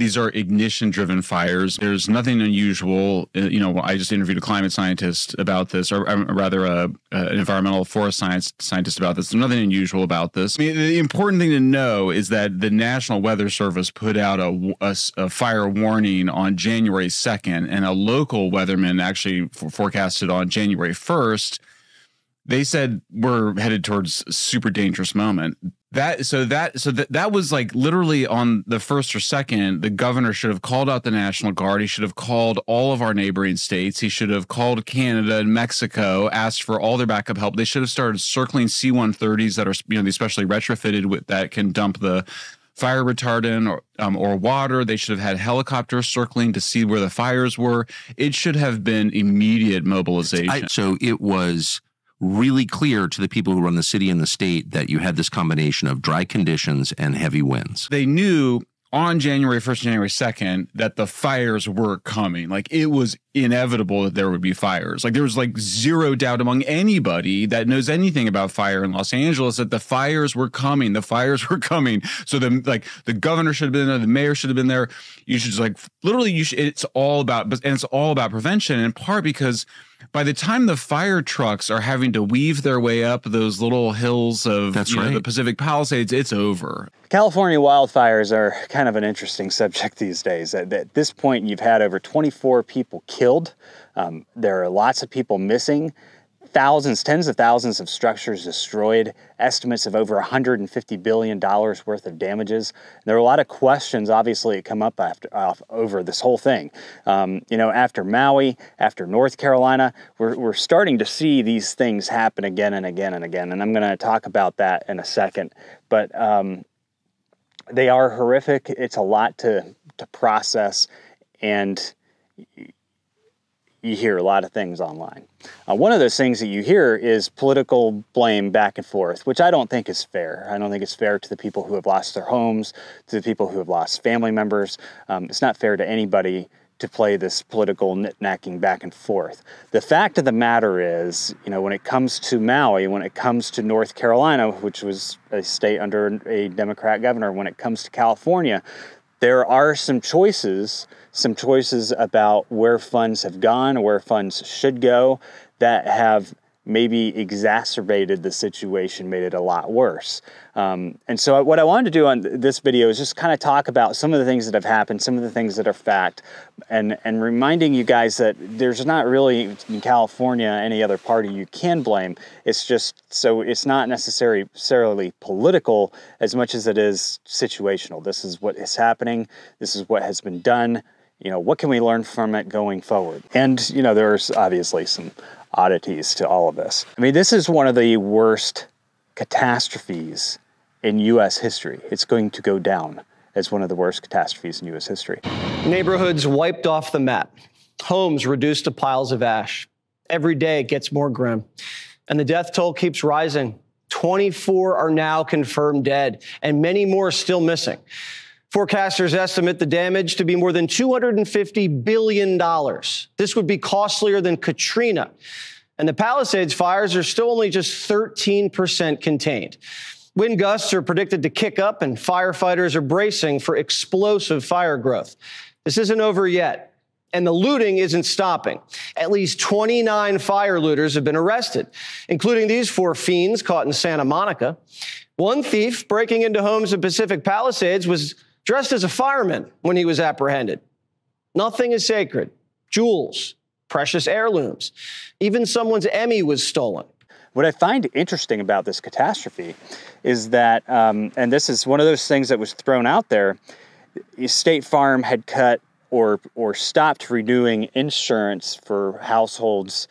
These are ignition-driven fires. There's nothing unusual. I just interviewed a climate scientist about this, or rather an environmental forest scientist about this. There's nothing unusual about this. I mean, the important thing to know is that the National Weather Service put out a fire warning on January 2nd, and a local weatherman actually forecasted on January 1st. They said we're headed towards a super dangerous moment. That was like literally on the 1st or 2nd, the governor should have called out the National Guard. He should have called all of our neighboring states. He should have called Canada and Mexico, asked for all their backup help. They should have started circling C-130s that are, especially retrofitted with that can dump the fire retardant or water. They should have had helicopters circling to see where the fires were. It should have been immediate mobilization. So it was really clear to the people who run the city and the state that you had this combination of dry conditions and heavy winds. They knew on January 1st, January 2nd, that the fires were coming. Like, it was inevitable that there would be fires. Like, there was like zero doubt among anybody that knows anything about fire in Los Angeles that the fires were coming. The fires were coming. So the governor should have been there. The mayor should have been there. You should just it's all about prevention, in part because by the time the fire trucks are having to weave their way up those little hills of the Pacific Palisades, it's over. California wildfires are kind of an interesting subject these days. At this point, you've had over 24 people killed. There are lots of people missing. Tens of thousands of structures destroyed, estimates of over $150 billion worth of damages. There are a lot of questions, obviously, that come up over this whole thing. After Maui, after North Carolina, we're starting to see these things happen again and again and again, and I'm going to talk about that in a second. But they are horrific. It's a lot to process, and you hear a lot of things online. One of those things that you hear is political blame back and forth, which I don't think is fair. I don't think it's fair to the people who have lost their homes, to the people who have lost family members. It's not fair to anybody to play this political nit-knacking back and forth. The fact of the matter is, when it comes to Maui, when it comes to North Carolina, which was a state under a Democrat governor, when it comes to California, there are some choices about where funds have gone or where funds should go that have maybe exacerbated the situation, made it a lot worse. And so what I wanted to do on this video is just kind of talk about some of the things that have happened, some of the things that are fact, and reminding you guys that there's not really in California any other party you can blame. It's just, so it's not necessarily political as much as it is situational. This is what is happening. This is what has been done. What can we learn from it going forward? And, there's obviously some oddities to all of this. I mean, this is one of the worst catastrophes in U.S. history. It's going to go down as one of the worst catastrophes in U.S. history. Neighborhoods wiped off the map. Homes reduced to piles of ash. Every day it gets more grim. And the death toll keeps rising. 24 are now confirmed dead, and many more still missing. Forecasters estimate the damage to be more than $250 billion. This would be costlier than Katrina. And the Palisades fires are still only just 13% contained. Wind gusts are predicted to kick up, and firefighters are bracing for explosive fire growth. This isn't over yet, and the looting isn't stopping. At least 29 fire looters have been arrested, including these 4 fiends caught in Santa Monica. One thief breaking into homes in Pacific Palisades was dressed as a fireman when he was apprehended. Nothing is sacred. Jewels, precious heirlooms, even someone's Emmy was stolen. What I find interesting about this catastrophe is that, and this is one of those things that was thrown out there, State Farm had cut or stopped renewing insurance for households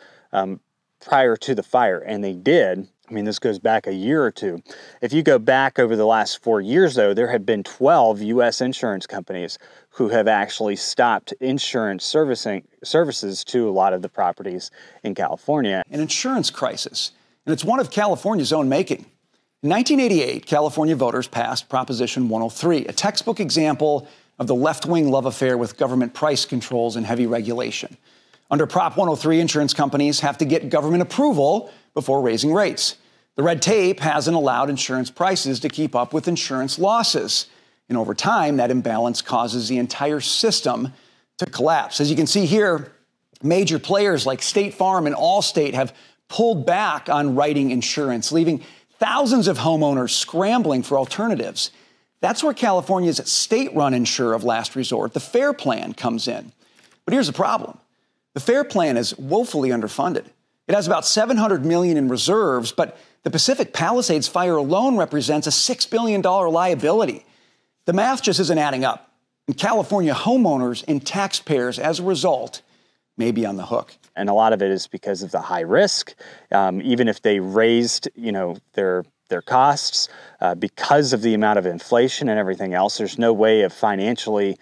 prior to the fire, and they did. I mean, this goes back a year or two. If you go back over the last 4 years, though, there have been 12 U.S. insurance companies who have actually stopped insurance services to a lot of the properties in California. An insurance crisis, and it's one of California's own making. In 1988, California voters passed Proposition 103, a textbook example of the left-wing love affair with government price controls and heavy regulation. Under Prop 103, insurance companies have to get government approval before raising rates. The red tape hasn't allowed insurance prices to keep up with insurance losses. And over time, that imbalance causes the entire system to collapse. As you can see here, major players like State Farm and Allstate have pulled back on writing insurance, leaving thousands of homeowners scrambling for alternatives. That's where California's state-run insurer of last resort, the FAIR Plan, comes in. But here's the problem. The FAIR Plan is woefully underfunded. It has about $700 million in reserves, but the Pacific Palisades fire alone represents a $6 billion liability. The math just isn't adding up. And California homeowners and taxpayers, as a result, may be on the hook. And a lot of it is because of the high risk. Even if they raised, their costs because of the amount of inflation and everything else, there's no way of financially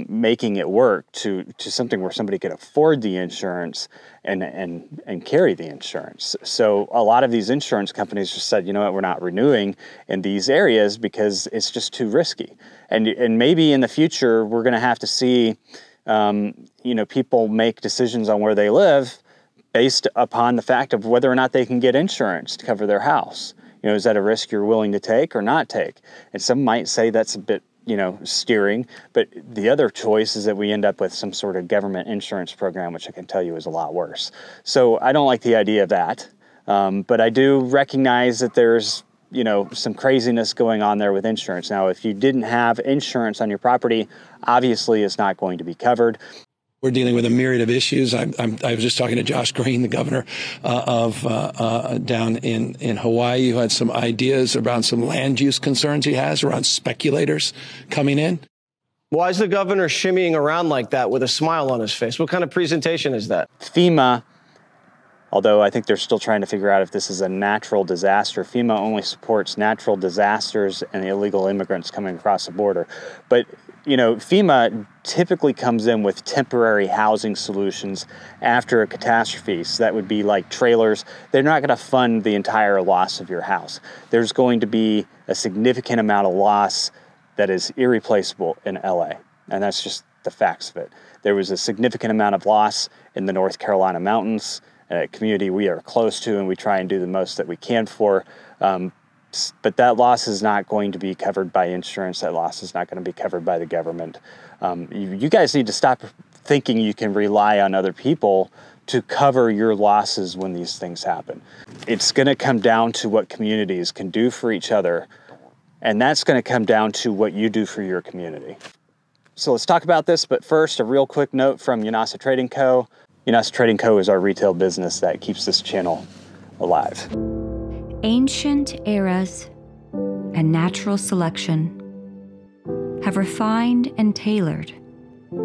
making it work to something where somebody could afford the insurance and carry the insurance. So a lot of these insurance companies just said, you know what, we're not renewing in these areas because it's just too risky. And maybe in the future we're going to have to see people make decisions on where they live based upon the fact of whether or not they can get insurance to cover their house. Is that a risk you're willing to take or not take? And some might say that's a bit, steering, but the other choice is that we end up with some sort of government insurance program, which I can tell you is a lot worse. So I don't like the idea of that, but I do recognize that there's, some craziness going on there with insurance. Now, if you didn't have insurance on your property, obviously it's not going to be covered. We're dealing with a myriad of issues. I was just talking to Josh Green, the governor down in Hawaii, who had some ideas around some land use concerns he has around speculators coming in. Why is the governor shimmying around like that with a smile on his face? What kind of presentation is that? FEMA, although I think they're still trying to figure out if this is a natural disaster, FEMA only supports natural disasters and illegal immigrants coming across the border. But FEMA typically comes in with temporary housing solutions after a catastrophe. So that would be like trailers. They're not going to fund the entire loss of your house. There's going to be a significant amount of loss that is irreplaceable in LA. And that's just the facts of it. There was a significant amount of loss in the North Carolina mountains, a community we are close to and we try and do the most that we can for. But that loss is not going to be covered by insurance. That loss is not going to be covered by the government. You guys need to stop thinking you can rely on other people to cover your losses when these things happen. It's going to come down to what communities can do for each other, and that's going to come down to what you do for your community. So let's talk about this, but first, a real quick note from Yanasa Trading Co. Yanasa Trading Co. is our retail business that keeps this channel alive. Ancient eras and natural selection have refined and tailored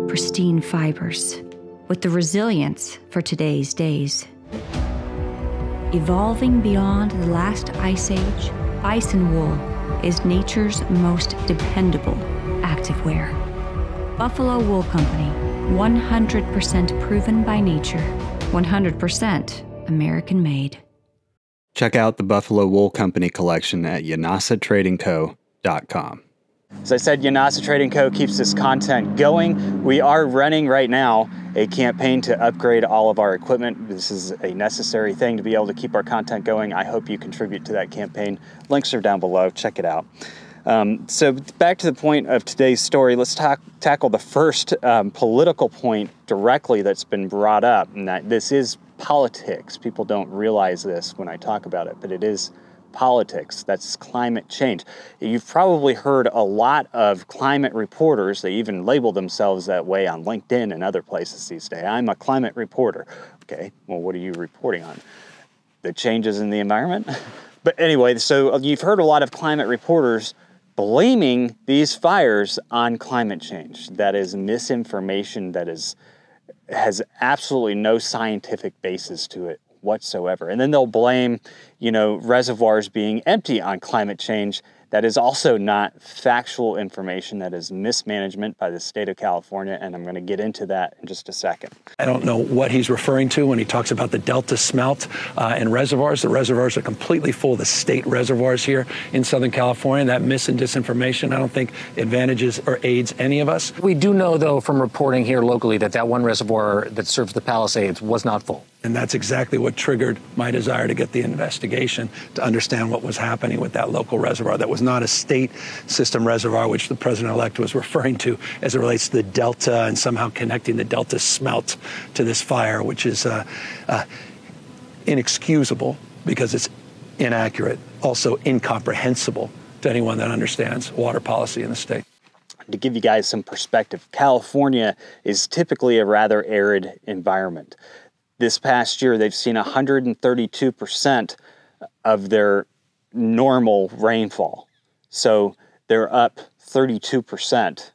pristine fibers with the resilience for today's days. Evolving beyond the last ice age, bison wool is nature's most dependable activewear. Buffalo Wool Company, 100% proven by nature, 100% American made. Check out the Buffalo Wool Company collection at yanasatradingco.com. As I said, Yanasa Trading Co. keeps this content going. We are running right now a campaign to upgrade all of our equipment. This is a necessary thing to be able to keep our content going. I hope you contribute to that campaign. Links are down below. Check it out. So back to the point of today's story, let's tackle the first political point directly that's been brought up, and that this is politics. People don't realize this when I talk about it, but it is politics. That's climate change. You've probably heard a lot of climate reporters. They even label themselves that way on LinkedIn and other places these days. I'm a climate reporter. Okay, well, what are you reporting on? The changes in the environment? But anyway, so you've heard a lot of climate reporters blaming these fires on climate change. That is misinformation that has absolutely no scientific basis to it whatsoever. And then they'll blame, reservoirs being empty on climate change. That is also not factual information. That is mismanagement by the state of California, and I'm going to get into that in just a second. I don't know what he's referring to when he talks about the Delta smelt and reservoirs. The reservoirs are completely full of the state reservoirs here in Southern California. That mis and disinformation, I don't think advantages or aids any of us. We do know, though, from reporting here locally that one reservoir that serves the Palisades was not full. And that's exactly what triggered my desire to get the investigation, to understand what was happening with that local reservoir. That was not a state system reservoir, which the president-elect was referring to as it relates to the Delta and somehow connecting the Delta smelt to this fire, which is inexcusable because it's inaccurate, also incomprehensible to anyone that understands water policy in the state. To give you guys some perspective, California is typically a rather arid environment. This past year, they've seen 132% of their normal rainfall. So they're up 32%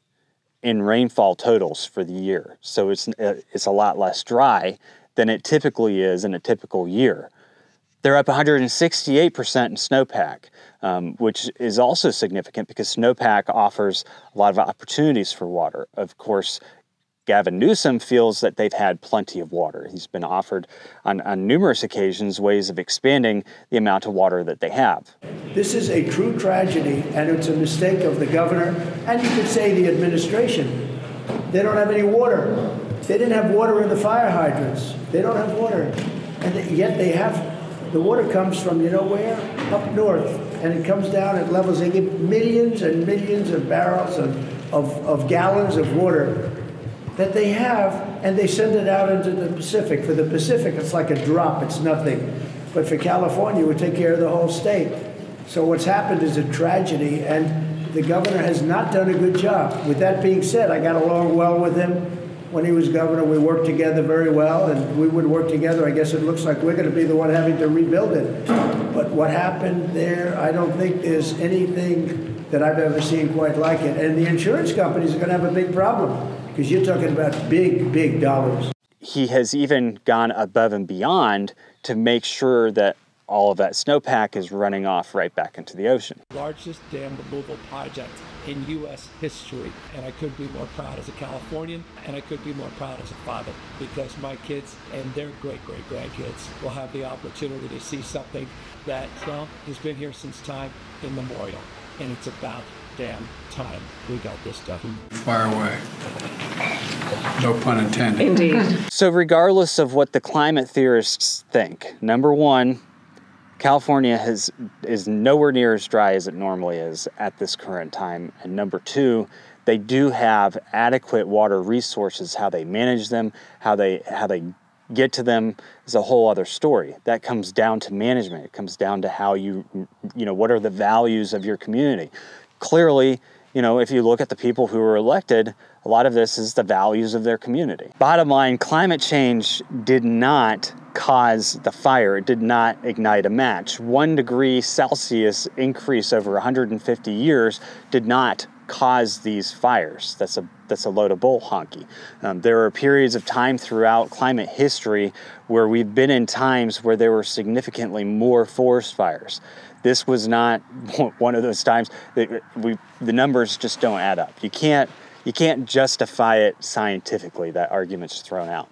in rainfall totals for the year. So it's a lot less dry than it typically is in a typical year. They're up 168% in snowpack, which is also significant because snowpack offers a lot of opportunities for water. Of course, Gavin Newsom feels that they've had plenty of water. He's been offered on numerous occasions ways of expanding the amount of water that they have. This is a true tragedy, and it's a mistake of the governor, and you could say the administration. They don't have any water. They didn't have water in the fire hydrants. They don't have water. And yet they have, the water comes from, you know where? Up north. And it comes down at levels, they give millions and millions of barrels of gallons of water that they have, and they send it out into the Pacific. For the Pacific, it's like a drop, it's nothing. But for California, it would take care of the whole state. So what's happened is a tragedy, and the governor has not done a good job. With that being said, I got along well with him. When he was governor, we worked together very well, and we would work together. I guess it looks like we're going to be the one having to rebuild it. But what happened there, I don't think there's anything that I've ever seen quite like it. And the insurance companies are going to have a big problem, because you're talking about big, big dollars. He has even gone above and beyond to make sure that all of that snowpack is running off right back into the ocean. Largest dam removal project in U.S. history. And I couldn't be more proud as a Californian, and I could be more proud as a father, because my kids and their great-great-grandkids will have the opportunity to see something that, well, has been here since time immemorial. And it's about damn time we got this done. Fire away. No pun intended. Indeed. So regardless of what the climate theorists think, number one, California is nowhere near as dry as it normally is at this current time. And number two, they do have adequate water resources. How they manage them, how they get to them is a whole other story. That comes down to management. It comes down to how what are the values of your community. Clearly, if you look at the people who were elected, a lot of this is the values of their community. Bottom line, climate change did not cause the fire. It did not ignite a match. 1 degree Celsius increase over 150 years did not cause these fires. That's a load of bull honky. There are periods of time throughout climate history where we've been in times where there were significantly more forest fires. This was not one of those times that the numbers just don't add up. You can't justify it scientifically. That argument's thrown out.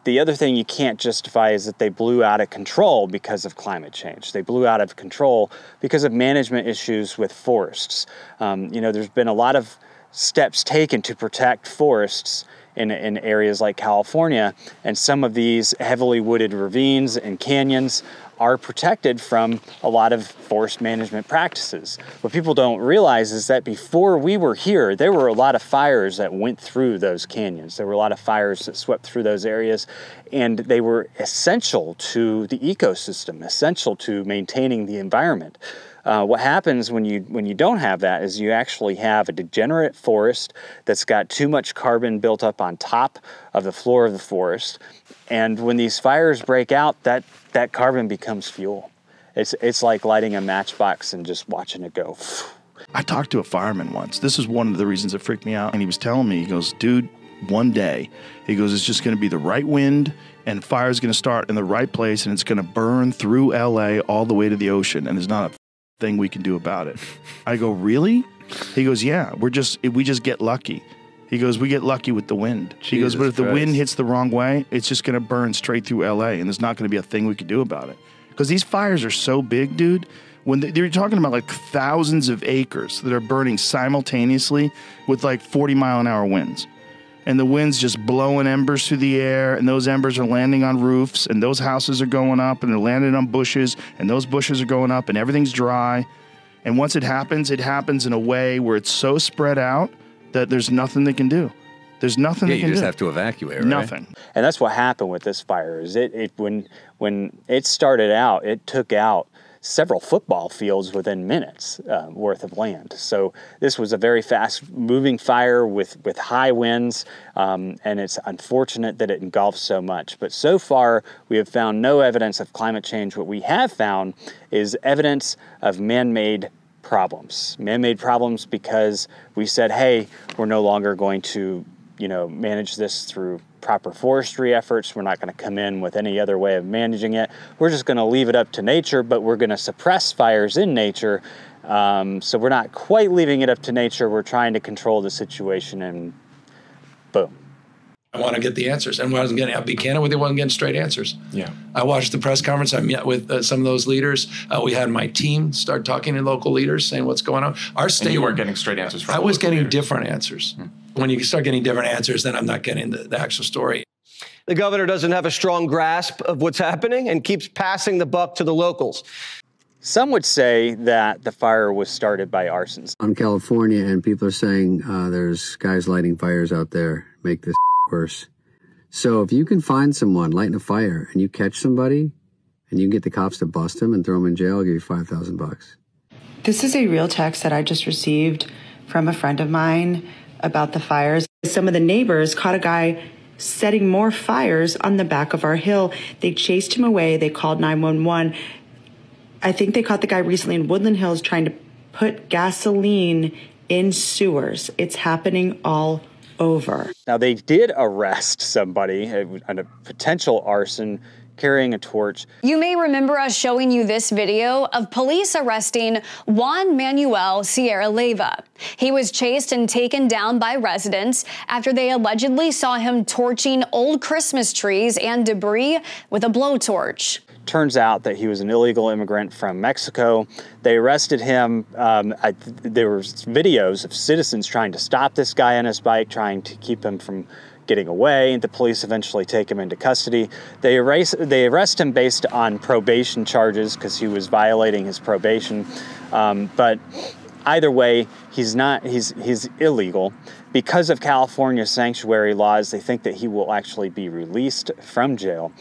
The other thing you can't justify is that they blew out of control because of climate change. They blew out of control because of management issues with forests. There's been a lot of steps taken to protect forests in areas like California, and some of these heavily wooded ravines and canyons are protected from a lot of forest management practices. What people don't realize is that before we were here, there were a lot of fires that went through those canyons. There were a lot of fires that swept through those areas, and they were essential to the ecosystem, essential to maintaining the environment. What happens when you don't have that is you actually have a degenerate forest that's got too much carbon built up on top of the floor of the forest. And when these fires break out, that carbon becomes fuel. It's like lighting a matchbox and just watching it go. I talked to a fireman once. This is one of the reasons it freaked me out. And he was telling me, he goes, dude, one day, he goes, it's just going to be the right wind and fire's going to start in the right place and it's going to burn through LA all the way to the ocean. And there's not a thing we can do about it. I go, really? He goes, yeah, we just get lucky. He goes, we get lucky with the wind. He goes, but if the wind hits the wrong way, it's just going to burn straight through LA and there's not going to be a thing we can do about it. Because these fires are so big, dude. When they're talking about like thousands of acres that are burning simultaneously with like 40-mile-an-hour winds. and the wind's just blowing embers through the air, and those embers are landing on roofs, and those houses are going up, and they're landing on bushes, and those bushes are going up, and everything's dry. And once it happens in a way where it's so spread out that there's nothing they can do. There's nothing they can do. You just have to evacuate, right? Nothing. And that's what happened with this fire. Is when it started out, it took out several football fields within minutes worth of land. So this was a very fast-moving fire with high winds, and it's unfortunate that it engulfs so much. But so far, we have found no evidence of climate change. What we have found is evidence of man-made problems. Man-made problems because we said, hey, we're no longer going to manage this through proper forestry efforts. We're not going to come in with any other way of managing it. We're just going to leave it up to nature, but we're going to suppress fires in nature. So we're not quite leaving it up to nature. We're trying to control the situation, and boom. I want to get the answers. And I'll be candid with you, I wasn't getting straight answers. Yeah. I watched the press conference. I met with some of those leaders. We had my team start talking to local leaders, saying what's going on. Our state. And you weren't getting straight answers from I was getting leaders. different answers. When you start getting different answers, then I'm not getting the actual story. The governor doesn't have a strong grasp of what's happening and keeps passing the buck to the locals. Some would say that the fire was started by arsons. I'm California, and people are saying there's guys lighting fires out there, make this worse. So if you can find someone lighting a fire and you catch somebody and you can get the cops to bust them and throw them in jail, I'll give you $5,000. This is a real text that I just received from a friend of mine about the fires. Some of the neighbors caught a guy setting more fires on the back of our hill. They chased him away. They called 911. I think they caught the guy recently in Woodland Hills trying to put gasoline in sewers. It's happening all over. Now, they did arrest somebody on a potential arson carrying a torch. You may remember us showing you this video of police arresting Juan Manuel Sierra Leyva. He was chased and taken down by residents after they allegedly saw him torching old Christmas trees and debris with a blowtorch. Turns out that he was an illegal immigrant from Mexico. They arrested him. There were videos of citizens trying to stop this guy on his bike, trying to keep him from getting away. The police eventually take him into custody. They arrest him based on probation charges because he was violating his probation. But either way, he's illegal. Because of California's sanctuary laws, they think that he will actually be released from jail.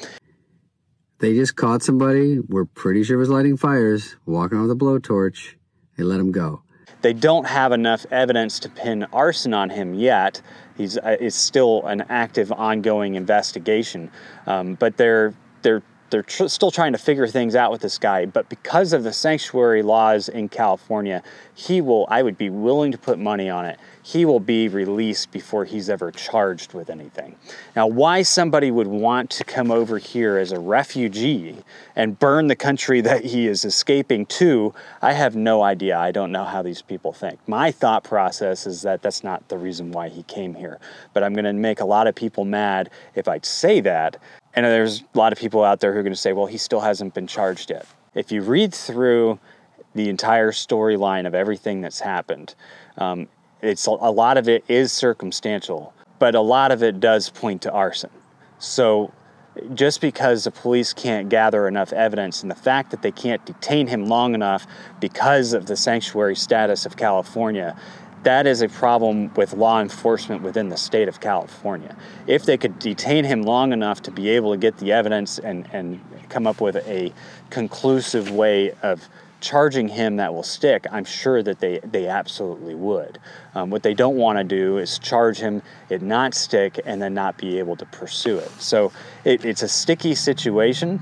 They just caught somebody, we're pretty sure was lighting fires, walking on with a blowtorch. They let him go. They don't have enough evidence to pin arson on him yet. It's still an active, ongoing investigation. But they're still trying to figure things out with this guy. But because of the sanctuary laws in California, I would be willing to put money on it, he will be released before he's ever charged with anything. Now, why somebody would want to come over here as a refugee and burn the country that he is escaping to, I have no idea. I don't know how these people think. My thought process is that that's not the reason why he came here. But I'm going to make a lot of people mad if I say that. And there's a lot of people out there who are going to say, well, he still hasn't been charged yet. If you read through the entire storyline of everything that's happened, a lot of it is circumstantial, but a lot of it does point to arson. So just because the police can't gather enough evidence and the fact that they can't detain him long enough because of the sanctuary status of California, that is a problem with law enforcement within the state of California. If they could detain him long enough to be able to get the evidence and come up with a conclusive way of charging him that will stick, I'm sure that they absolutely would. What they don't want to do is charge him, it not stick, and then not be able to pursue it. So it's a sticky situation.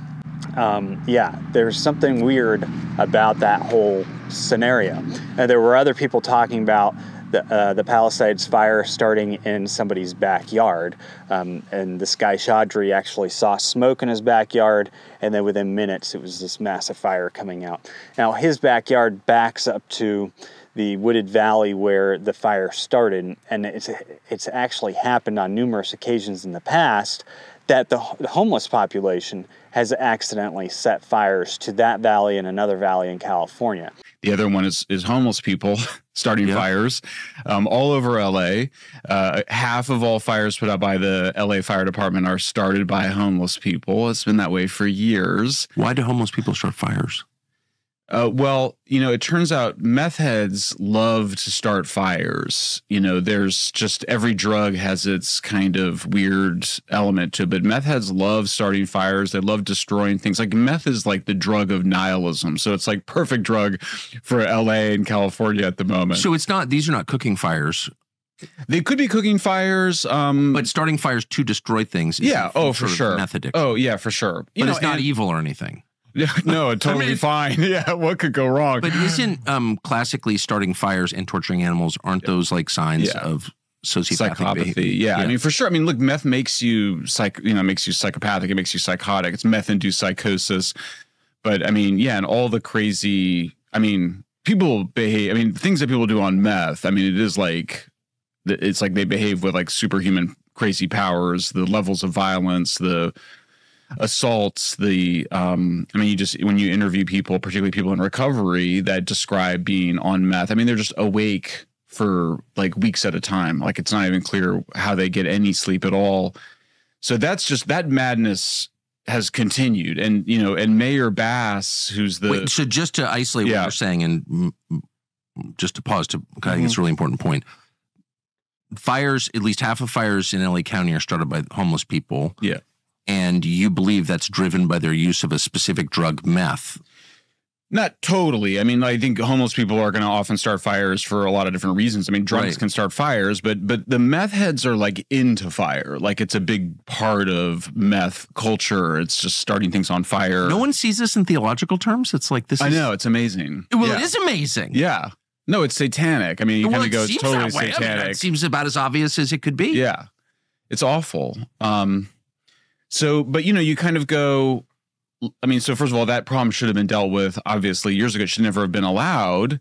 Yeah, there's something weird about that whole scenario. There were other people talking about the Palisades fire starting in somebody's backyard, and this guy Chaudhry actually saw smoke in his backyard, and then within minutes it was this massive fire coming out. Now his backyard backs up to the wooded valley where the fire started, and it's actually happened on numerous occasions in the past that the homeless population has accidentally set fires to that valley and another valley in California. The other one is homeless people starting fires all over LA. Half of all fires put out by the LA Fire Department are started by homeless people. It's been that way for years. Why do homeless people start fires? Well, it turns out meth heads love to start fires. There's just every drug has its kind of weird element to it, but meth heads love starting fires. They love destroying things. Like meth is like the drug of nihilism. So it's like perfect drug for LA and California at the moment. So these are not cooking fires. They could be cooking fires. But starting fires to destroy things. For sure. Meth addiction. Oh, yeah, for sure. But it's not evil or anything. No, totally fine. Yeah, what could go wrong? But isn't classically starting fires and torturing animals, aren't those like signs of sociopathic behavior? Yeah, I mean, for sure. I mean, look, meth makes you makes you psychopathic. It makes you psychotic. It's meth-induced psychosis. But I mean, and all the crazy. I mean, people behave. I mean, things that people do on meth. I mean, it's like they behave with like superhuman crazy powers. The levels of violence. The assaults, when you interview people, particularly people in recovery that describe being on meth, I mean, they're just awake for like weeks at a time. Like it's not even clear how they get any sleep at all. So that madness has continued. And, and Mayor Bass, who's so just to isolate what you're saying and just to pause I think it's a really important point. Fires, at least half of fires in LA County are started by homeless people. Yeah. And you believe that's driven by their use of a specific drug, meth? Not totally. I mean, I think homeless people are going to often start fires for a lot of different reasons. I mean, drugs can start fires, but the meth heads are like into fire. Like it's a big part of meth culture. It's just starting things on fire. No one sees this in theological terms. It's like this. I know, it's amazing. Well, it is amazing. Yeah. No, it's satanic. I mean, you kind of go, it's totally satanic. I mean, it seems about as obvious as it could be. Yeah. It's awful. So, but you kind of go, I mean, so first of all, that problem should have been dealt with obviously years ago. It should never have been allowed.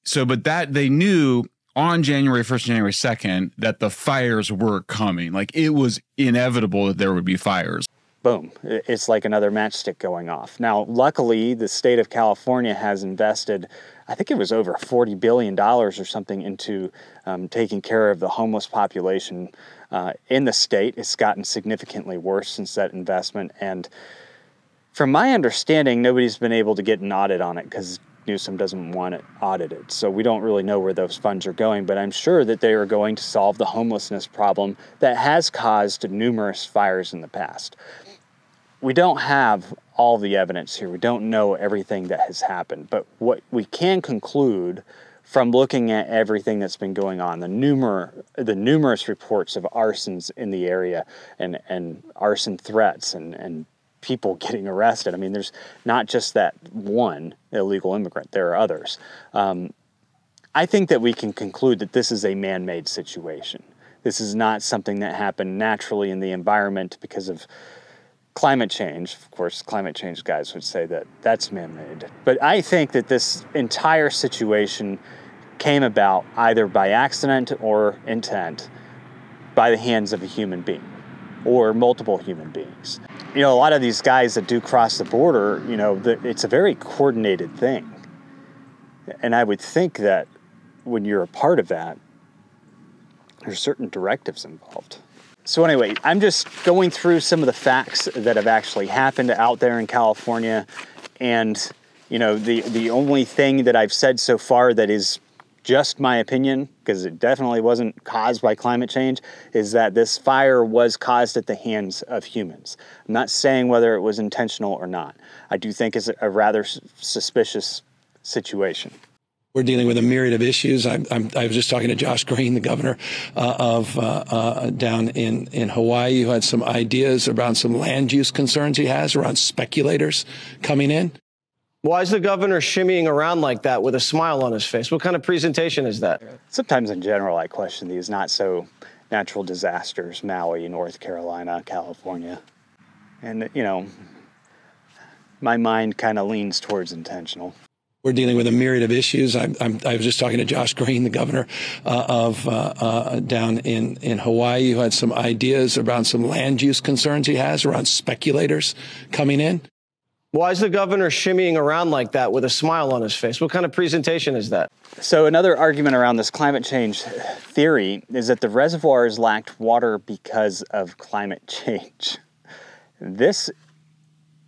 So, but that they knew on January 1st, January 2nd, that the fires were coming. Like it was inevitable that there would be fires. Boom. It's like another matchstick going off. Now, luckily, the state of California has invested, I think it was over $40 billion or something into taking care of the homeless population in the state. It's gotten significantly worse since that investment. And from my understanding, nobody's been able to get an audit on it because Newsom doesn't want it audited. So we don't really know where those funds are going, but I'm sure that they are going to solve the homelessness problem that has caused numerous fires in the past. We don't have all the evidence here. We don't know everything that has happened, but what we can conclude from looking at everything that's been going on, the numerous reports of arsons in the area and arson threats and people getting arrested. I mean, there's not just that one illegal immigrant. There are others. I think that we can conclude that this is a man-made situation. This is not something that happened naturally in the environment because of climate change. Of course, climate change guys would say that that's man-made. But I think that this entire situation came about either by accident or intent by the hands of a human being or multiple human beings. A lot of these guys that do cross the border, it's a very coordinated thing. And I would think that when you're a part of that, there's certain directives involved. So anyway, I'm just going through some of the facts that have actually happened out there in California. And, the only thing that I've said so far that is just my opinion, because it definitely wasn't caused by climate change, is that this fire was caused at the hands of humans. I'm not saying whether it was intentional or not. I do think it's a rather suspicious situation. We're dealing with a myriad of issues. I was just talking to Josh Green, the governor of down in Hawaii, who had some ideas around some land use concerns he has around speculators coming in. Why is the governor shimmying around like that with a smile on his face? What kind of presentation is that? Sometimes in general, I question these not so natural disasters, Maui, North Carolina, California. And, my mind kind of leans towards intentional. We're dealing with a myriad of issues. I was just talking to Josh Green, the governor down in Hawaii, who had some ideas around some land use concerns he has around speculators coming in. Why is the governor shimmying around like that with a smile on his face? What kind of presentation is that? So another argument around this climate change theory is that the reservoirs lacked water because of climate change. This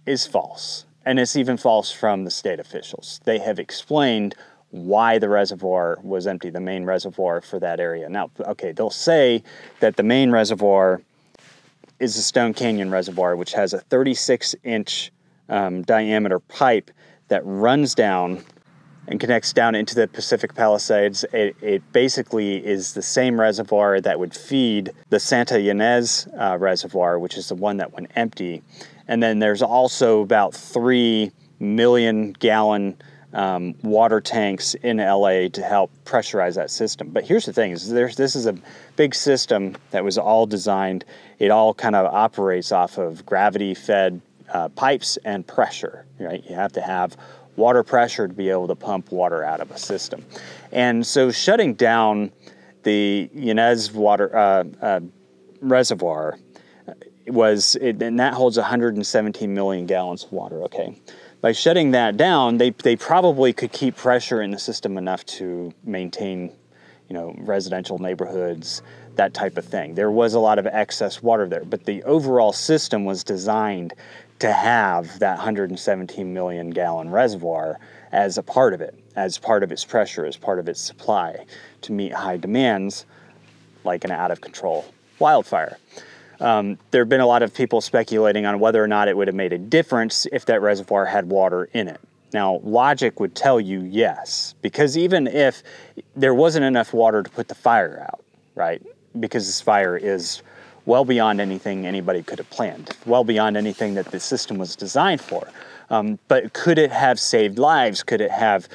is false. And it's even false from the state officials. They have explained why the reservoir was empty, the main reservoir for that area. Now, okay, they'll say that the main reservoir is the Stone Canyon Reservoir, which has a 36-inch diameter pipe that runs down and connects down into the Pacific Palisades. It basically is the same reservoir that would feed the Santa Ynez Reservoir, which is the one that went empty. And then there's also about 3 million gallon water tanks in LA to help pressurize that system. But here's the thing, is this is a big system that was all designed. It all kind of operates off of gravity-fed pipes and pressure, right? You have to have water pressure to be able to pump water out of a system. And so shutting down the Ynez water reservoir and that holds 117 million gallons of water, okay? By shutting that down, they probably could keep pressure in the system enough to maintain, residential neighborhoods, that type of thing. There was a lot of excess water there, but the overall system was designed to have that 117 million gallon reservoir as a part of it, as part of its pressure, as part of its supply, to meet high demands like an out-of-control wildfire. There have been a lot of people speculating on whether or not it would have made a difference if that reservoir had water in it. Now, logic would tell you yes, because even if there wasn't enough water to put the fire out, right? Because this fire is well beyond anything anybody could have planned, well beyond anything that the system was designed for. But could it have saved lives? Could it have,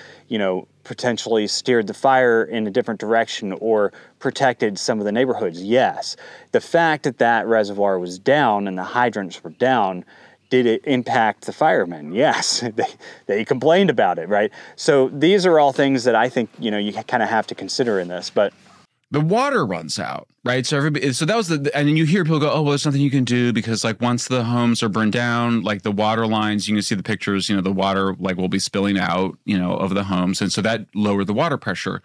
potentially steered the fire in a different direction or protected some of the neighborhoods? Yes. The fact that that reservoir was down and the hydrants were down, did it impact the firemen? Yes. They complained about it, right? So these are all things that I think, you kind of have to consider in this, but the water runs out, right? So that was and you hear people go, oh, well, there's nothing you can do because once the homes are burned down, the water lines, you can see the pictures, the water will be spilling out, of the homes. And so that lowered the water pressure.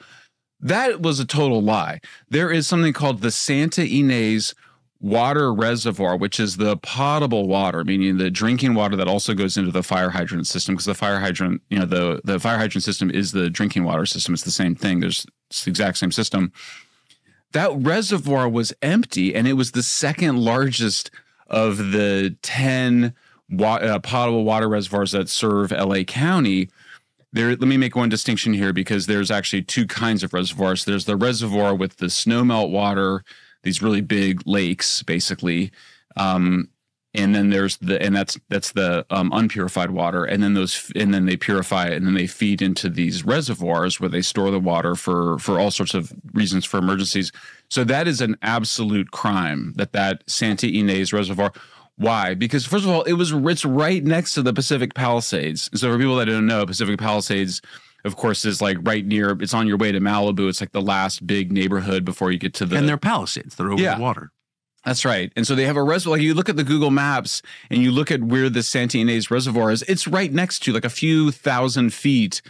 That was a total lie. There is something called the Santa Ynez water reservoir, which is the potable water, meaning the drinking water that also goes into the fire hydrant system, because the fire hydrant, the fire hydrant system is the drinking water system. It's the same thing. It's the exact same system. That reservoir was empty, and it was the second largest of the 10 potable water reservoirs that serve LA County. Let me make one distinction here, because there's actually two kinds of reservoirs. There's the reservoir with the snowmelt water, these really big lakes, basically, and then there's that's the unpurified water, and then they purify it, and then they feed into these reservoirs where they store the water for all sorts of reasons, for emergencies. So that is an absolute crime, that Santa Ynez Reservoir. Why? Because first of all, it's right next to the Pacific Palisades. So for people that don't know, Pacific Palisades, of course, is right near. It's on your way to Malibu. It's the last big neighborhood before you get to the. And they're Palisades. They're over the water. That's right. And so they have a reservoir. You look at the Google Maps and you look at where the Santa Ynez Reservoir is, it's right next to a few thousand feet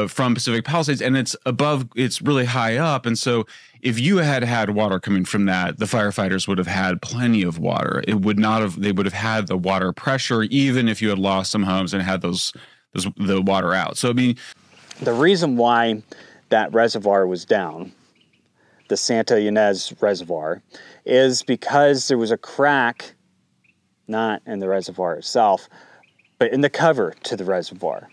from Pacific Palisades, and it's really high up. And so if you had water coming from that, the firefighters would have had plenty of water. They would have had the water pressure, even if you had lost some homes and had the water out. So, the reason why that reservoir was down, the Santa Ynez Reservoir, is because there was a crack, not in the reservoir itself, but in the cover to the reservoir.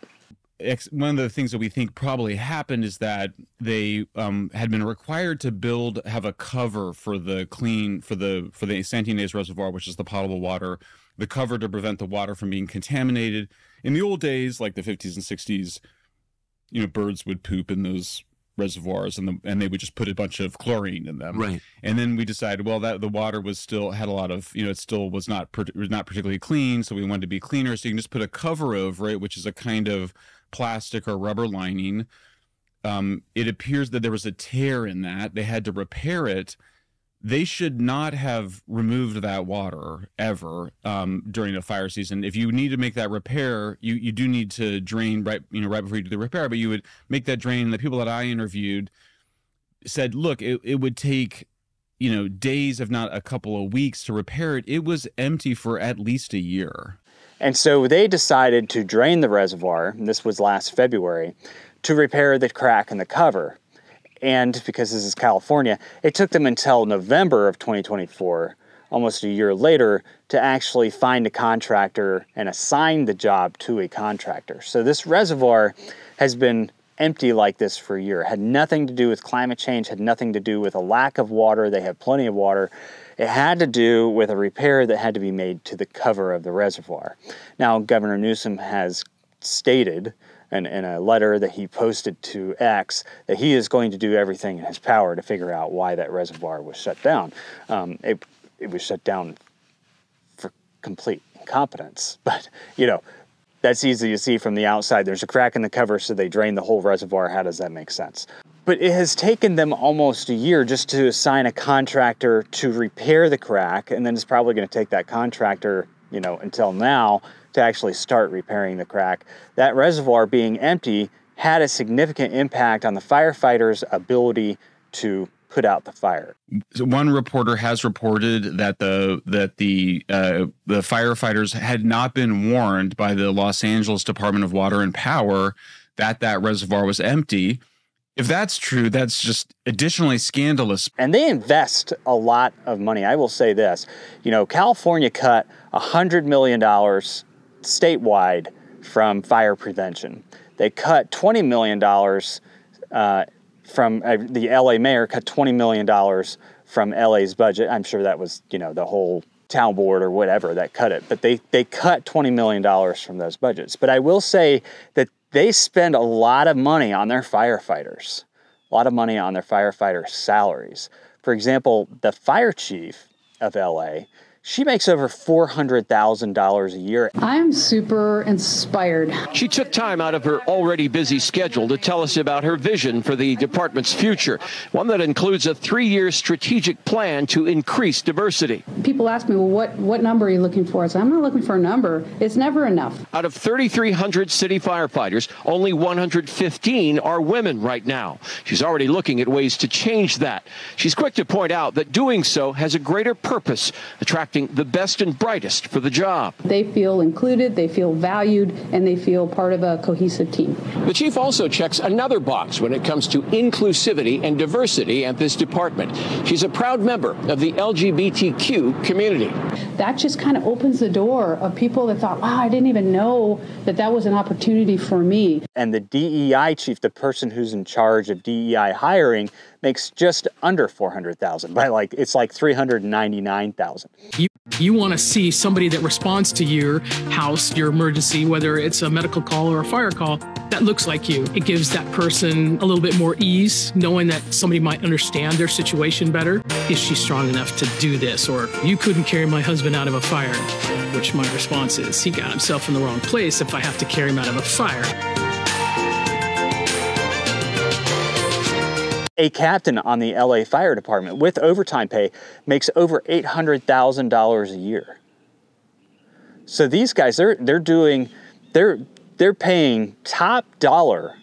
One of the things that we think probably happened is that they had been required to have a cover for the Santa Ynez Reservoir, which is the potable water, the cover to prevent the water from being contaminated. In the old days, like the 50s and 60s, birds would poop in those reservoirs, and they would just put a bunch of chlorine in them. Right. And then we decided, well, that the water had a lot of, it still was not particularly clean, so we wanted to be cleaner. So you can just put a cover over it, which is a kind of plastic or rubber lining. It appears that there was a tear in that. They had to repair it. They should not have removed that water ever during a fire season. If you need to make that repair, you do need to drain right before you do the repair. But you would make that drain. The people that I interviewed said, look, it would take days, if not a couple of weeks, to repair it. It was empty for at least a year. And so they decided to drain the reservoir, and this was last February, to repair the crack in the cover. And because this is California, it took them until November of 2024, almost a year later, to actually find a contractor and assign the job to a contractor. So this reservoir has been empty like this for a year. It had nothing to do with climate change, had nothing to do with a lack of water. They have plenty of water. It had to do with a repair that had to be made to the cover of the reservoir. Now, Governor Newsom has stated in a letter that he posted to X that he is going to do everything in his power to figure out why that reservoir was shut down. It was shut down for complete incompetence, but that's easy to see from the outside. There's a crack in the cover, so they drained the whole reservoir. How does that make sense? But it has taken them almost a year just to assign a contractor to repair the crack, and then it's probably going to take that contractor, until now to actually start repairing the crack. That reservoir being empty had a significant impact on the firefighters' ability to put out the fire. So one reporter has reported that the firefighters had not been warned by the Los Angeles Department of Water and Power that reservoir was empty. If that's true, that's just additionally scandalous. And they invest a lot of money. I will say this, California cut $100 million statewide from fire prevention. They cut $20 million from the LA mayor cut $20 million from LA's budget. I'm sure that was, the whole town board or whatever that cut it. But they cut $20 million from those budgets. But I will say that they spend a lot of money on their firefighters, a lot of money on their firefighters' salaries. For example, the fire chief of LA, she makes over $400,000 a year. I'm super inspired. She took time out of her already busy schedule to tell us about her vision for the department's future, one that includes a 3-year strategic plan to increase diversity. People ask me, well, what number are you looking for? I say, I'm not looking for a number. It's never enough. Out of 3,300 city firefighters, only 115 are women right now. She's already looking at ways to change that. She's quick to point out that doing so has a greater purpose, attracting the best and brightest for the job. They feel included, they feel valued, and they feel part of a cohesive team. The chief also checks another box when it comes to inclusivity and diversity at this department. She's a proud member of the LGBTQ community. That just kind of opens the door of people that thought, wow, I didn't even know that was an opportunity for me. And the DEI chief, the person who's in charge of DEI hiring, makes just under $400,000. It's like $399,000. You want to see somebody that responds to your house, your emergency, whether it's a medical call or a fire call, that looks like you. It gives that person a little bit more ease, knowing that somebody might understand their situation better. Is she strong enough to do this? Or you couldn't carry my husband out of a fire, which my response is, he got himself in the wrong place if I have to carry him out of a fire. A captain on the LA Fire Department with overtime pay makes over $800,000 a year. So these guys, they're paying top dollar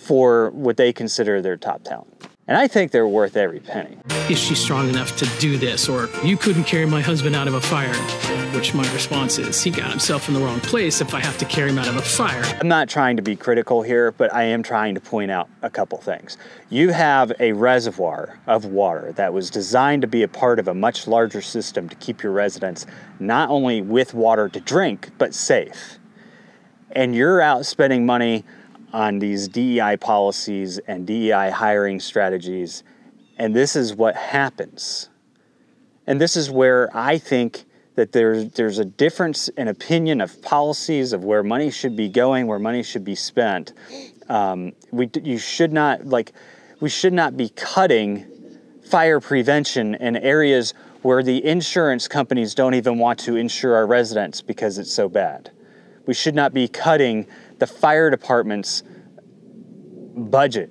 for what they consider their top talent. And I think they're worth every penny. Is she strong enough to do this? Or you couldn't carry my husband out of a fire, which my response is, he got himself in the wrong place if I have to carry him out of a fire. I'm not trying to be critical here, but I am trying to point out a couple things. You have a reservoir of water that was designed to be a part of a much larger system to keep your residents not only with water to drink, but safe. And you're out spending money on these DEI policies and DEI hiring strategies, and this is what happens. And this is where I think that there's a difference in opinion of policies of where money should be going, where money should be spent. We should not be cutting fire prevention in areas where the insurance companies don't even want to insure our residents because it's so bad. We should not be cutting the fire department's budget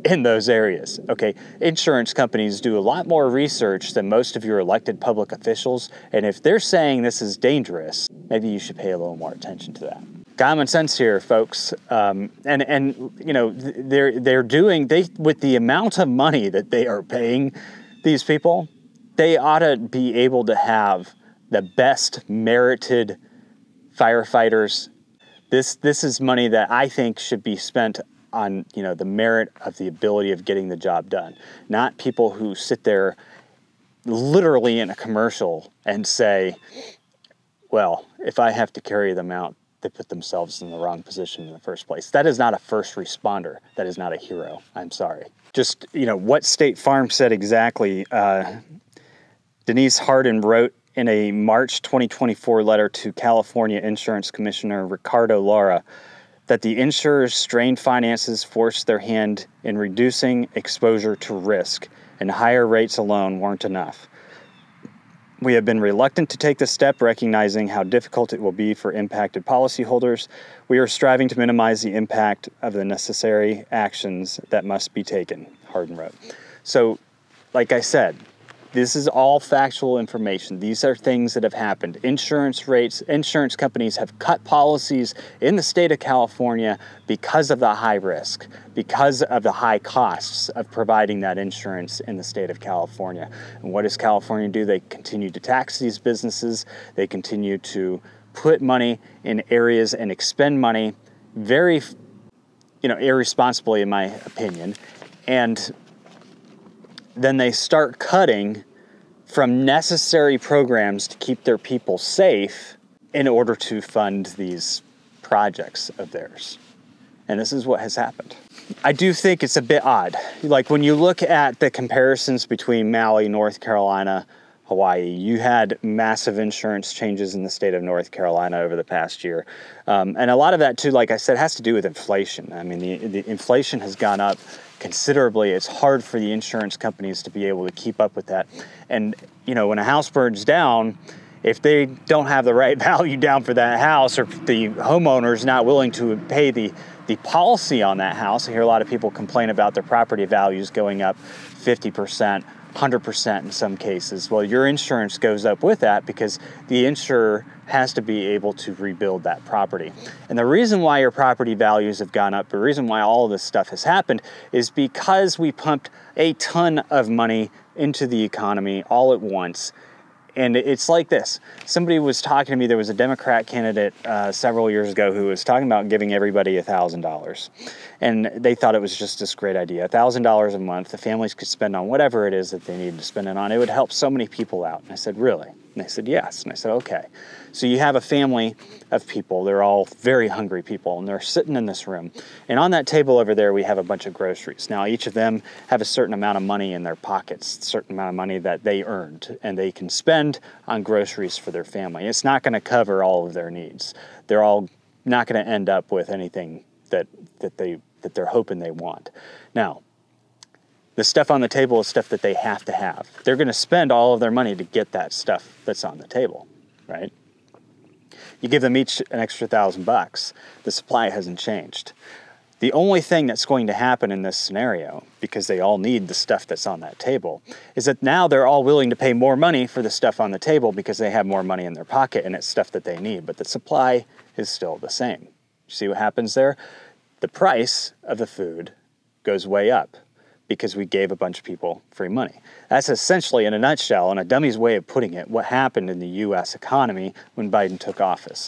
in those areas. Okay, insurance companies do a lot more research than most of your elected public officials, and if they're saying this is dangerous, maybe you should pay a little more attention to that. Common sense here, folks. And you know, they're doing with the amount of money that they are paying these people, they ought to be able to have the best merited firefighters. This is money that I think should be spent on, you know, the merit of the ability of getting the job done, not people who sit there literally in a commercial and say, well, if I have to carry them out, they put themselves in the wrong position in the first place. That is not a first responder. That is not a hero. I'm sorry. Just, you know, what State Farm said exactly. Denise Hardin wrote in a March 2024 letter to California Insurance Commissioner Ricardo Lara that the insurers' strained finances forced their hand in reducing exposure to risk, and higher rates alone weren't enough. We have been reluctant to take this step, recognizing how difficult it will be for impacted policyholders. We are striving to minimize the impact of the necessary actions that must be taken, Hardin wrote. So, like I said, this is all factual information. These are things that have happened. Insurance companies have cut policies in the state of California because of the high risk, because of the high costs of providing that insurance in the state of California. And what does California do? They continue to tax these businesses. They continue to put money in areas and expend money very, you know, irresponsibly, in my opinion. And then they start cutting from necessary programs to keep their people safe in order to fund these projects of theirs. And this is what has happened. I do think it's a bit odd. Like when you look at the comparisons between Maui, North Carolina, Hawaii, you had massive insurance changes in the state of North Carolina over the past year. And a lot of that too, like I said, has to do with inflation. I mean, the inflation has gone up considerably. It's hard for the insurance companies to be able to keep up with that. And, you know, when a house burns down, if they don't have the right value down for that house, or the homeowner's not willing to pay the policy on that house, I hear a lot of people complain about their property values going up 50%, 100% in some cases. Well, your insurance goes up with that because the insurer has to be able to rebuild that property. And the reason why your property values have gone up, the reason why all of this stuff has happened, is because we pumped a ton of money into the economy all at once. And it's like this. Somebody was talking to me, there was a Democrat candidate several years ago who was talking about giving everybody $1,000. And they thought it was just this great idea. $1,000 a month, the families could spend on whatever it is that they needed to spend it on. It would help so many people out. And I said, really? And they said, yes. And I said, okay. So you have a family of people. They're all very hungry people, and they're sitting in this room. And on that table over there, we have a bunch of groceries. Now, each of them have a certain amount of money in their pockets, a certain amount of money that they earned, and they can spend on groceries for their family. It's not going to cover all of their needs. They're all not going to end up with anything that they're hoping they want. Now, the stuff on the table is stuff that they have to have. They're going to spend all of their money to get that stuff that's on the table, right? You give them each an extra $1,000. The supply hasn't changed. The only thing that's going to happen in this scenario, because they all need the stuff that's on that table, is that now they're all willing to pay more money for the stuff on the table because they have more money in their pocket and it's stuff that they need. But the supply is still the same. You see what happens there? The price of the food goes way up because we gave a bunch of people free money. That's essentially, in a nutshell, and a dummy's way of putting it, what happened in the U.S. economy when Biden took office.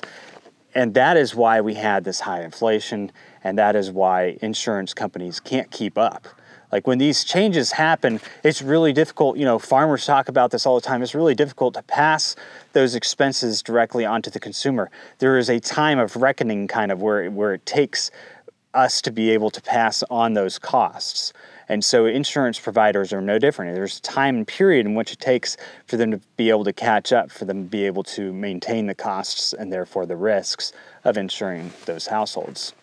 And that is why we had this high inflation, and that is why insurance companies can't keep up. Like when these changes happen, it's really difficult. You know, farmers talk about this all the time. It's really difficult to pass those expenses directly onto the consumer. There is a time of reckoning kind of where it takes us to be able to pass on those costs. And so insurance providers are no different. There's a time and period in which it takes for them to be able to catch up, for them to be able to maintain the costs and therefore the risks of insuring those households.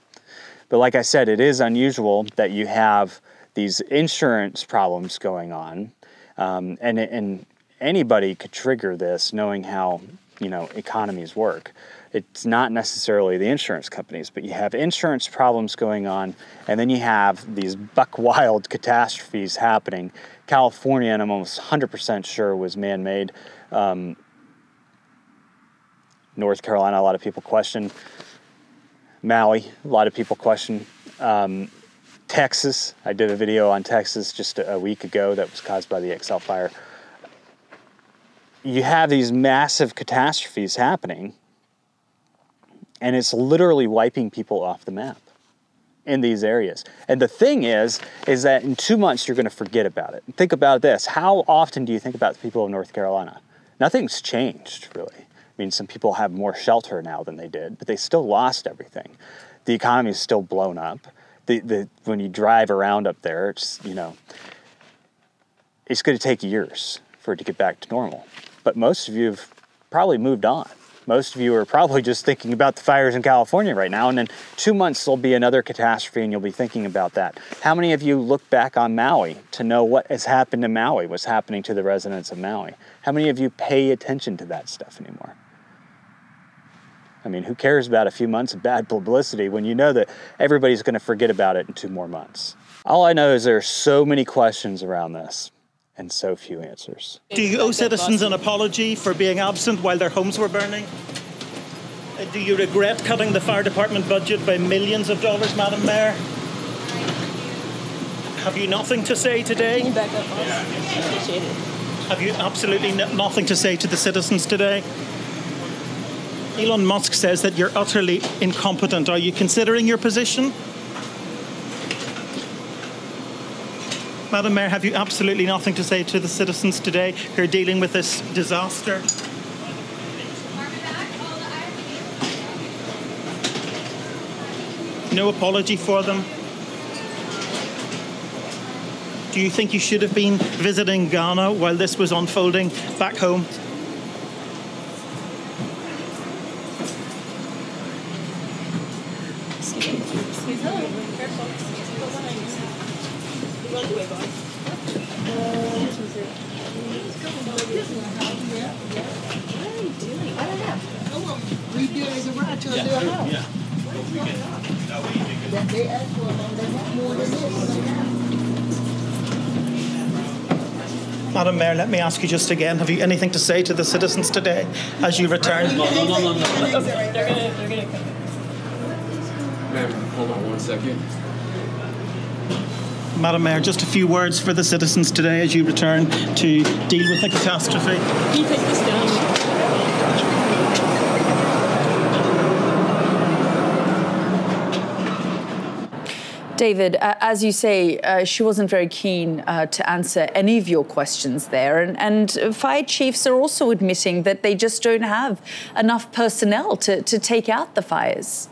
But like I said, it is unusual that you have these insurance problems going on, and anybody could trigger this, knowing how economies work. It's not necessarily the insurance companies, but you have insurance problems going on, and then you have these buck wild catastrophes happening. California, and I'm almost 100% sure, was man-made. North Carolina, a lot of people question. Maui, a lot of people question. Texas, I did a video on Texas just a week ago that was caused by the Excel fire. You have these massive catastrophes happening, and it's literally wiping people off the map in these areas. And the thing is that in 2 months, you're going to forget about it. Think about this. How often do you think about the people of North Carolina? Nothing's changed, really. I mean, some people have more shelter now than they did, but they still lost everything. The economy is still blown up. When you drive around up there, it's going to take years for it to get back to normal. But most of you have probably moved on. Most of you are probably just thinking about the fires in California right now, and in 2 months there'll be another catastrophe and you'll be thinking about that. How many of you look back on Maui to know what has happened to Maui, what's happening to the residents of Maui? How many of you pay attention to that stuff anymore? I mean, who cares about a few months of bad publicity when you know that everybody's going to forget about it in 2 more months? All I know is there are so many questions around this and so few answers. Do you owe citizens an apology for being absent while their homes were burning? Do you regret cutting the fire department budget by millions of dollars, Madam Mayor? Have you nothing to say today? Can you back up? Appreciate it. Have you absolutely nothing to say to the citizens today? Elon Musk says that you're utterly incompetent. Are you considering your position? Madam Mayor, have you absolutely nothing to say to the citizens today who are dealing with this disaster? No apology for them? Do you think you should have been visiting Ghana while this was unfolding back home? Madam Mayor, let me ask you just again, have you anything to say to the citizens today as you return? No. They're gonna come. Ma'am, hold on 1 second. Madam Mayor, just a few words for the citizens today as you return to deal with the catastrophe. Can you take this down? David, as you say, she wasn't very keen to answer any of your questions there. And fire chiefs are also admitting that they just don't have enough personnel to take out the fires.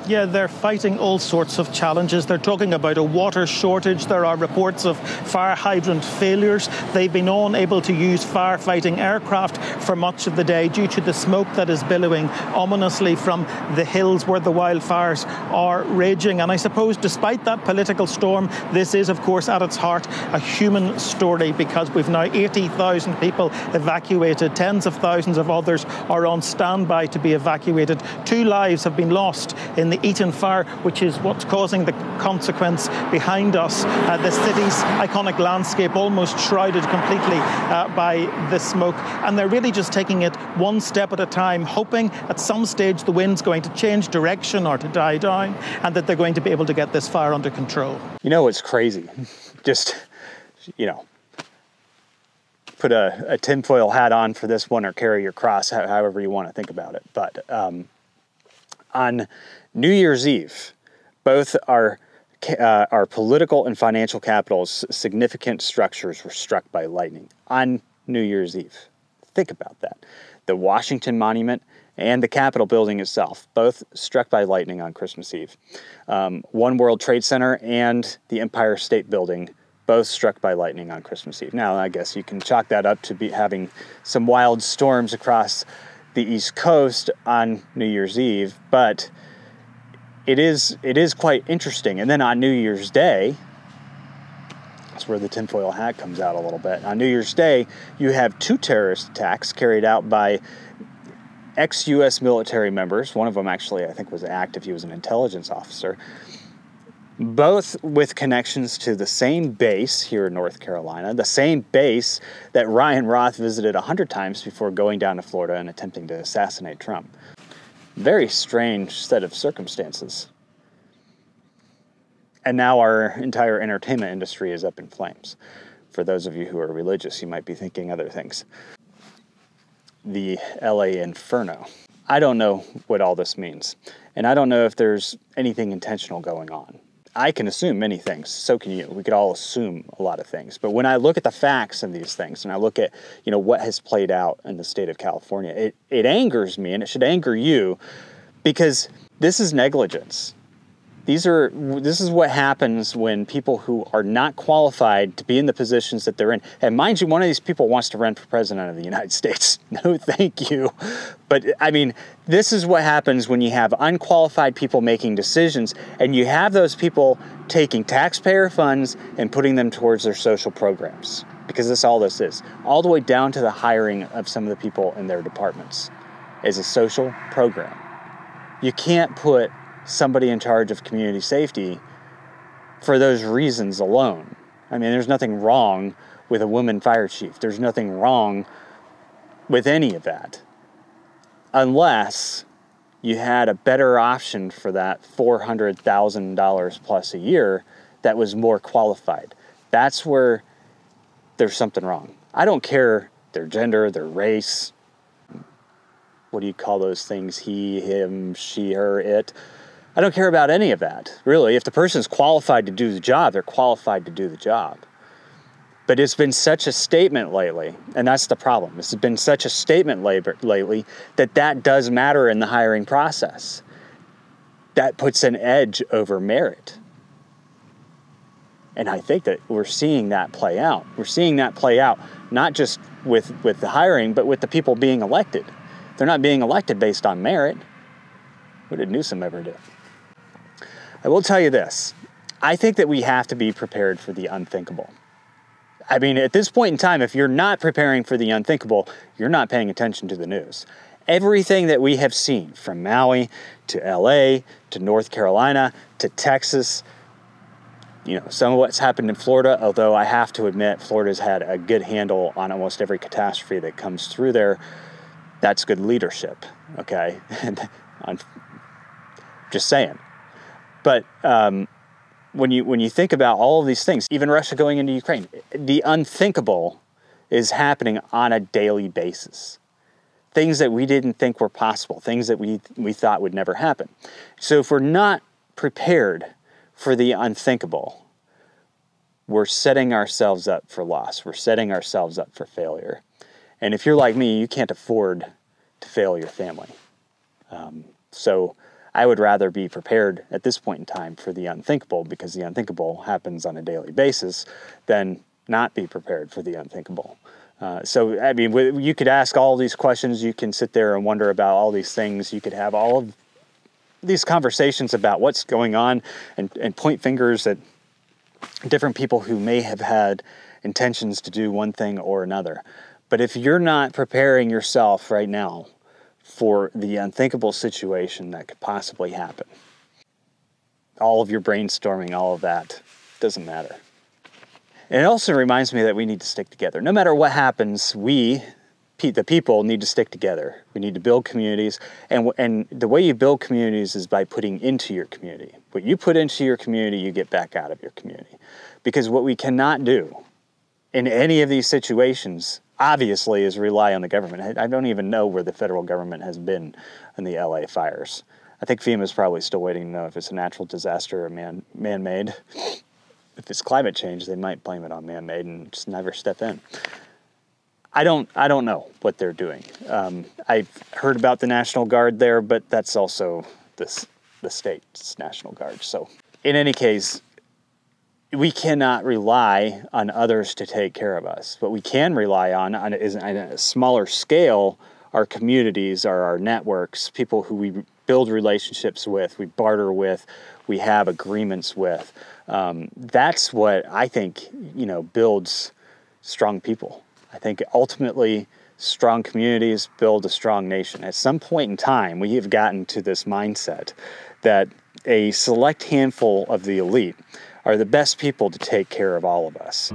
Yeah, they're fighting all sorts of challenges. They're talking about a water shortage. There are reports of fire hydrant failures. They've been unable to use firefighting aircraft for much of the day due to the smoke that is billowing ominously from the hills where the wildfires are raging. And I suppose despite that political storm, this is, of course, at its heart, a human story, because we've now 80,000 people evacuated. Tens of thousands of others are on standby to be evacuated. 2 lives have been lost in the Eaton fire, which is what's causing the consequence behind us. The city's iconic landscape almost shrouded completely by the smoke. And they're really just taking it one step at a time, hoping at some stage the wind's going to change direction or to die down, and that they're going to be able to get this fire under control. You know what's crazy? Just, put a tinfoil hat on for this one or carry your cross, however you want to think about it. But on New Year's Eve, both our political and financial capitals, significant structures were struck by lightning on New Year's Eve. Think about that. The Washington Monument and the Capitol building itself, both struck by lightning on Christmas Eve. One World Trade Center and the Empire State Building, both struck by lightning on Christmas Eve. Now, I guess you can chalk that up to having some wild storms across the East Coast on New Year's Eve, but it is quite interesting. And then on New Year's Day, That's where the tinfoil hat comes out a little bit. On New Year's Day, you have 2 terrorist attacks carried out by ex-U.S. military members. One of them actually, I think, was active. He was an intelligence officer. Both with connections to the same base here in North Carolina, the same base that Ryan Roth visited 100 times before going down to Florida and attempting to assassinate Trump. Very strange set of circumstances. And now our entire entertainment industry is up in flames. For those of you who are religious, you might be thinking other things. The LA Inferno. I don't know what all this means. And I don't know if there's anything intentional going on. I can assume many things. So can you. We could all assume a lot of things. But when I look at the facts of these things, and I look at, what has played out in the state of California, it angers me, and it should anger you, because this is negligence. This is what happens when people who are not qualified to be in the positions that they're in. And mind you, one of these people wants to run for president of the United States. No, thank you. But I mean, this is what happens when you have unqualified people making decisions, and you have those people taking taxpayer funds and putting them towards their social programs. Because that's all this is. All the way down to the hiring of some of the people in their departments is a social program. You can't put somebody in charge of community safety for those reasons alone. I mean, there's nothing wrong with a woman fire chief. There's nothing wrong with any of that. Unless you had a better option for that $400,000 plus a year that was more qualified. That's where there's something wrong. I don't care their gender, their race. What do you call those things? He, him, she, her, it. I don't care about any of that, really. If the person's qualified to do the job, they're qualified to do the job. But it's been such a statement lately, and that's the problem. It's been such a statement lately that does matter in the hiring process. That puts an edge over merit. And I think that we're seeing that play out. We're seeing that play out not just with the hiring, but with the people being elected. They're not being elected based on merit. What did Newsom ever do? I will tell you this. I think that we have to be prepared for the unthinkable. I mean, at this point in time, if you're not preparing for the unthinkable, you're not paying attention to the news. Everything that we have seen, from Maui to LA to North Carolina to Texas, some of what's happened in Florida, although I have to admit Florida's had a good handle on almost every catastrophe that comes through there. That's good leadership, okay? I'm just saying. But when you think about all of these things, even Russia going into Ukraine, the unthinkable is happening on a daily basis. Things that we didn't think were possible, things that we thought would never happen. So if we're not prepared for the unthinkable, we're setting ourselves up for loss. We're setting ourselves up for failure. And if you're like me, you can't afford to fail your family. So I would rather be prepared at this point in time for the unthinkable, because the unthinkable happens on a daily basis, than not be prepared for the unthinkable. So, I mean, you could ask all these questions. You can sit there and wonder about all these things. You could have all of these conversations about what's going on and point fingers at different people who may have had intentions to do one thing or another. But if you're not preparing yourself right now for the unthinkable situation that could possibly happen, all of your brainstorming, all of that doesn't matter. And it also reminds me that we need to stick together. No matter what happens, we, the people, need to stick together. We need to build communities. And the way you build communities is by putting into your community. What you put into your community, you get back out of your community. Because what we cannot do in any of these situations, obviously, is rely on the government. I don't even know where the federal government has been in the LA fires. I think FEMA is probably still waiting to know if it's a natural disaster or man-made. If it's climate change, they might blame it on man-made and just never step in. I don't know what they're doing. I've heard about the National Guard there, but that's also the state's National Guard. So in any case, we cannot rely on others to take care of us. What we can rely on is, on a smaller scale, our communities, our networks, people who we build relationships with, we barter with, we have agreements with. That's what I think, builds strong people. I think ultimately strong communities build a strong nation. At some point in time, we have gotten to this mindset that a select handful of the elite are the best people to take care of all of us.